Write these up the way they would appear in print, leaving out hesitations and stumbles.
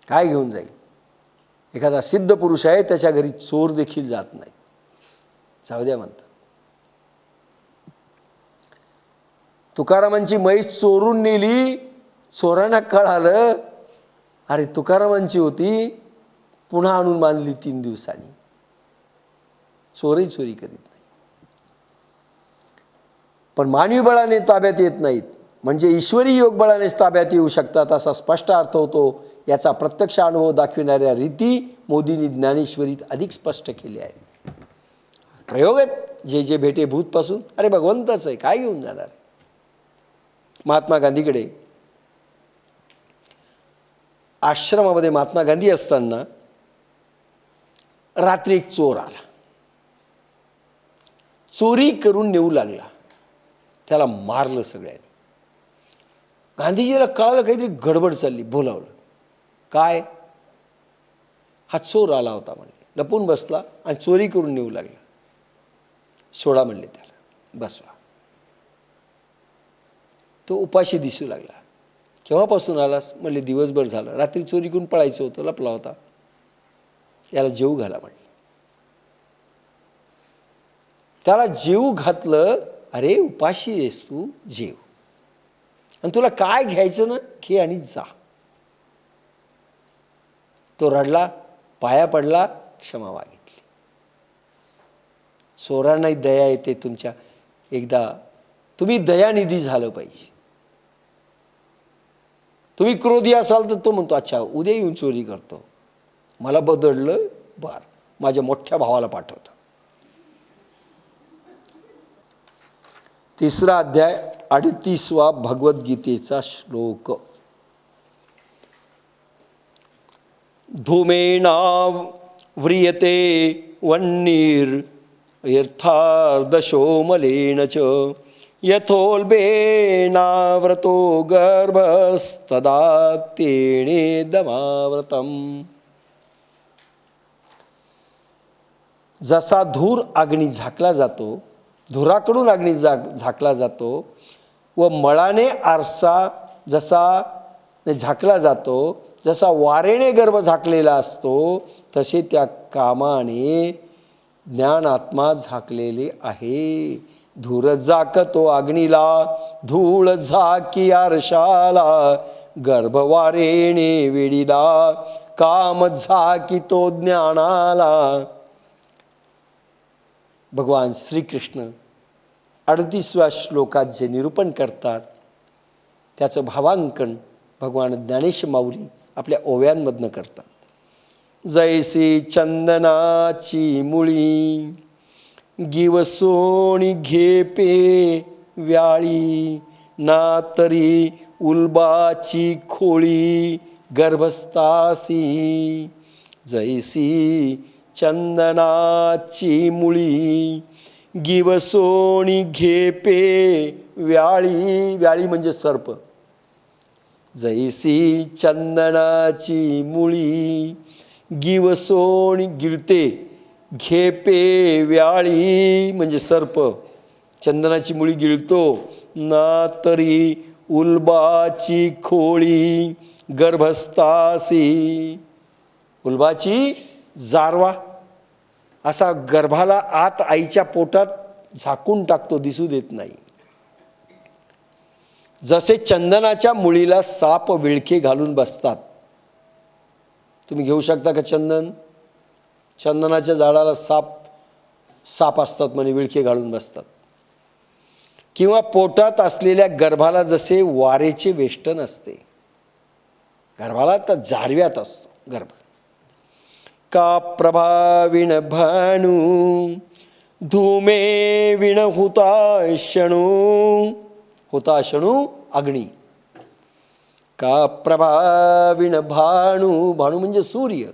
काय घेऊन जाईल? एखादा सिद्ध पुरुष आहे, त्याच्या घरी चोर देखील जात नाही. जाऊ द्या म्हणतात. तुकारामांची म्हैस चोरून नेली, चोरांना कळालं अरे तुकारामांची होती, पुन्हा आणून बांधली 3 दिवसांनी. चोरही चोरी करीत नाही. पण मानवी बळाने ताब्यात येत नाहीत, म्हणजे ईश्वरी योग बळानेच ताब्यात येऊ शकतात असा स्पष्ट अर्थ होतो. याचा प्रत्यक्ष अनुभव दाखविणाऱ्या रीती मोदींनी ज्ञानेश्वरीत अधिक स्पष्ट केले आहेत. प्रयोग आहेत जे जे भेटे भूतपासून. अरे भगवंताच आहे, काय घेऊन जाणार? महात्मा गांधीकडे आश्रमामध्ये महात्मा गांधी असताना रात्री एक चोर आला, चोरी करून नेऊ लागला. त्याला मारलं सगळ्यांनी. गांधीजीला कळालं काहीतरी गडबड चालली. बोलावलं. काय? हा चोर आला होता म्हणले, लपून बसला आणि चोरी करून नेऊ लागला. सोडा म्हणले त्याला, बसवा. तो उपाशी दिसू लागला. केव्हापासून आलास? म्हणले दिवसभर झालं, रात्री चोरी करून पळायचं होतं, लपला होता. याला जेवू घाला म्हणले. त्याला जेवू घातलं. अरे उपाशी आहेस तू, जेव, आणि तुला काय घ्यायचं ना घे आणि जा. तो रडला, पाया पडला, क्षमा मागितली. चोरांनाही दया येते तुमच्या. एकदा तुम्ही दयानिधी झालं पाहिजे. तुम्ही क्रोधी असाल तर तो म्हणतो अच्छा उद्या येऊन चोरी करतो, मला बदललं, बर माझ्या मोठ्या भावाला पाठवतो. 3रा अध्याय 38वा भगवद्गीतेचा श्लोक. धूमेनाव व्रियते वह्निर यथार्दशो मलेन च यथोल्बेनाव्रतो गर्भस्तदा तेनेदमाव्रतम. जसा धूर अग्नी झाकला जातो, धुराकडून अग्नी झाकला जातो, व मळाने आरसा जसा झाकला जातो, जसा वारेने गर्भ झाकलेला असतो, तसे त्या कामाने ज्ञानात्मा झाकलेले आहे. धूर झाकतो अग्नीला, धूळ झाकी आरशाला, गर्भवारेने वेडीला, काम झाकितो ज्ञानाला. भगवान श्रीकृष्ण 38व्या श्लोकात जे निरूपण करतात त्याचं भावांकन भगवान ज्ञानेश माऊली आपल्या ओव्यांमधनं करतात. जैसी चंदनाची मुळी गिवसोणी घेपे व्याळी, ना तरी उल्बाची खोळी गर्भस्थासी. जैसी चंदनाची मुळी गिवसोणी घेपे व्याळी, व्याळी म्हणजे सर्प. जैसी चंदनाची मुळी गिवसोणी गिळते, घेपे व्याळी म्हणजे सर्प. चंदनाची मुळी गिळतो, ना तरी उल्बाची खोळी गर्भस्थासी. उल्बाची जारवा असा गर्भाला आत आईच्या पोटात झाकून टाकतो, दिसू देत नाही. जसे चंदनाच्या मुळीला साप विळखे घालून बसतात. तुम्ही घेऊ शकता का चंदन? चंदनाच्या झाडाला साप असतात म्हणे, विळखे घालून बसतात. किंवा पोटात असलेल्या गर्भाला जसे वारेचे वेष्टन असते, गर्भाला तर जारव्यात असतो गर्भ. का प्रभाविण भानू धूमे विण हुताशणू, हुताशणू अग्नी. का प्रभाविण भानू, भानू म्हणजे सूर्य,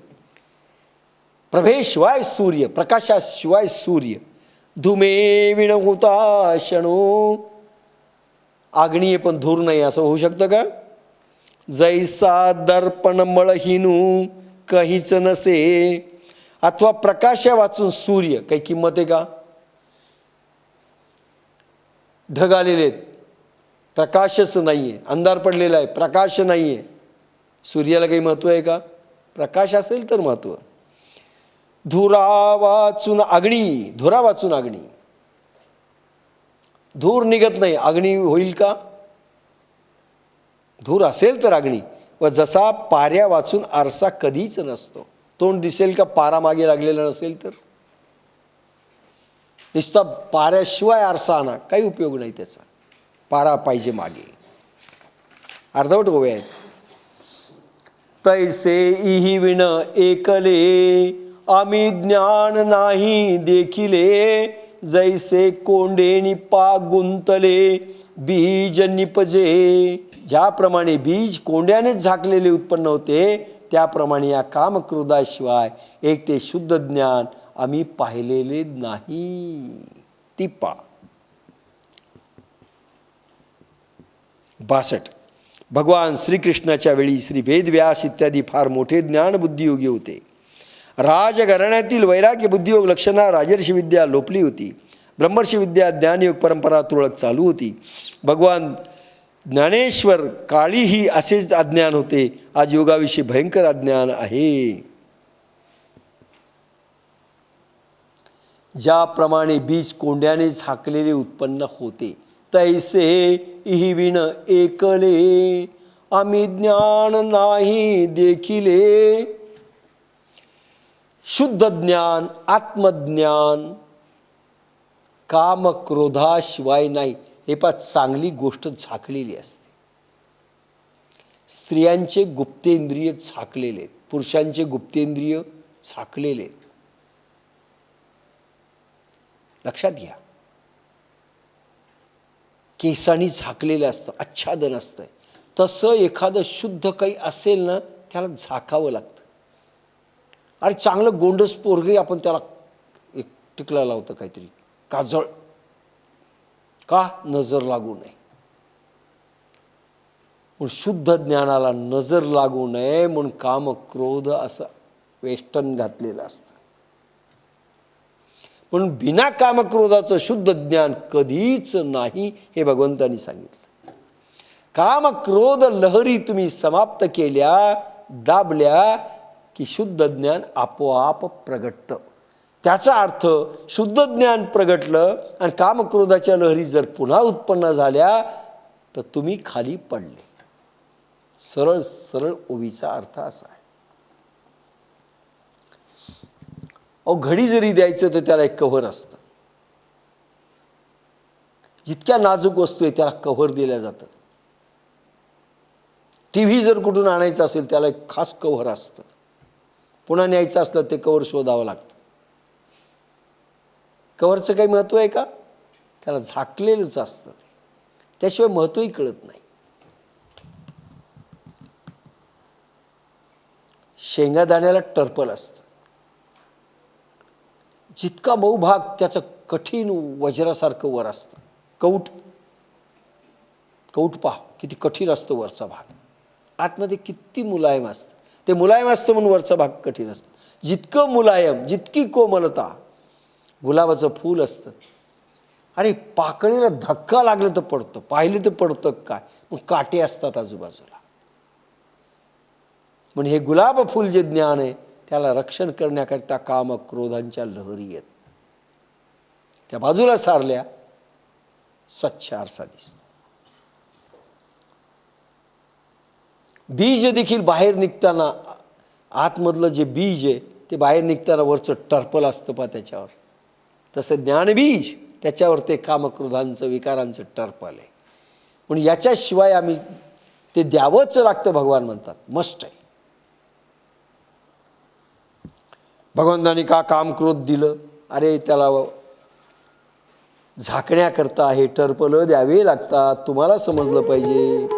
प्रभेशिवाय सूर्य, प्रकाशाशिवाय सूर्य. धूमे विण हुताशणू, अग्नी पण धूर नाही असं होऊ शकतं का? जैसा दर्पण मळहीनू काहीच नसे, अथवा प्रकाश वाचून सूर्य काही किंमत आहे का? ढग आलेले आहेत, प्रकाशच नाहीये, अंधार पडलेला आहे, प्रकाश नाहीये, सूर्याला काही महत्व आहे का? प्रकाश असेल तर महत्त्व. धुरा वाचून अग्नी, धुरा वाचून अग्नी. धूर निघत नाही, अग्नी होईल का? धूर असेल तर अग्नी. व जसा पाऱ्या वाचून आरसा कधीच नसतो. तोंड दिसेल का पारा मागे लागलेला नसेल तर? नुसता पाऱ्याशिवाय आरसा आणा, काही उपयोग नाही त्याचा. पारा पाहिजे मागे. अर्धवट ओव्या आहेत. तैसे इही विण एकले, आम्ही ज्ञान नाही देखिले. जैसे कोंडे निपा गुंतले, बीज निपजे. ज्याप्रमाणे बीज कोंड्यानेच झाकलेले उत्पन्न होते, त्याप्रमाणे या कामक्रोधाशिवाय एक ते शुद्ध ज्ञान आम्ही पाहिलेले नाही. ती पा 62. भगवान श्रीकृष्णाच्या वेळी श्री वेदव्यास इत्यादी फार मोठे ज्ञान बुद्धियोगी होते. राजघराण्यातील वैराग्य बुद्धियोग लक्षणा राजर्षी विद्या लोपली होती. ब्रह्मर्षी विद्या ज्ञानयोग परंपरा तुरळक चालू होती. भगवान ज्ञानेश्वर काळीही असेच अज्ञान होते. आज योगाविषयी भयंकर अज्ञान आहे. ज्याप्रमाणे बीज कोंड्याने झाकलेले उत्पन्न होते, तैसे इही विण एकले, आम्ही ज्ञान नाही देखिले. शुद्ध ज्ञान, आत्मज्ञान काम क्रोधाशिवाय नाही. हे पा चांगली गोष्ट झाकलेली असते. स्त्रियांचे गुप्तेंद्रिय झाकलेले आहेत, पुरुषांचे गुप्तेंद्रिय झाकलेले आहेत. लक्षात घ्या. केसांनी झाकलेलं असतं, आच्छादन असतं. तसं एखादं शुद्ध काही असेल ना, त्याला झाकावं लागतं. अरे चांगलं गोंडस पोरगे आपण त्याला एक टिकला लावतं काहीतरी काजळ, का? नजर लागू नये. म्हणून शुद्ध ज्ञानाला नजर लागू नये म्हणून काम क्रोध असं वेष्टन घातलेलं असतं. म्हणून बिना कामक्रोधाचं शुद्ध ज्ञान कधीच नाही हे भगवंतांनी सांगितलं. कामक्रोध लहरी तुम्ही समाप्त केल्या, दाबल्या की शुद्ध ज्ञान आपोआप प्रगटतं. त्याचा अर्थ शुद्ध ज्ञान प्रगटलं आणि कामक्रोधाच्या लहरी जर पुन्हा उत्पन्न झाल्या तर तुम्ही खाली पडले. सरळ सरळ ओवीचा अर्थ असा आहे. घडी जरी द्यायचं तर त्याला एक कव्हर असतं. जितक्या नाजूक वस्तू आहे त्याला कव्हर दिल्या जातं. टीव्ही जर कुठून आणायचं असेल त्याला एक खास कव्हर असतं. पुन्हा न्यायचं असलं ते कव्हर शोधावं लागतं. कव्हरचं काही महत्त्व आहे का? त्याला झाकलेलंच असतं. त्याशिवाय महत्त्वही कळत नाही. शेंगादाण्याला टर्पल असतं. जितका मऊ भाग त्याचं कठीण वज्रासारखं वर असतं. कौट कौट पहा किती कठीण असतं वरचा भाग. आतमध्ये किती मुलायम असतं. ते मुलायम असतं म्हणून वरचा भाग कठीण असतं. जितकं मुलायम, जितकी कोमलता गुलाबाचं फूल असतं. अरे पाकळीला धक्का लागला तर पडतं, पाहिलं तर पडतं काय, मग काटे असतात आजूबाजूला. म्हणून हे गुलाब फूल जे ज्ञान आहे त्याला रक्षण करण्याकरिता काम क्रोधांच्या लहरी आहेत. त्या बाजूला सारल्या स्वच्छ आरसा दिसतो. बीज देखील बाहेर निघताना आतमधलं जे बीज आहे ते बाहेर निघताना वरचं टर्पल असतं पा त्याच्यावर. तसं ज्ञानबीज त्याच्यावर ते कामक्रोधांचं विकारांचं टर्पल आहे. म्हणून याच्याशिवाय आम्ही ते द्यावंच लागतं भगवान म्हणतात. मस्ट आहे. भगवंतांनी का काम क्रोध दिलं? अरे त्याला झाकण्याकरता हे टर्पल द्यावे लागतात. तुम्हाला समजलं पाहिजे.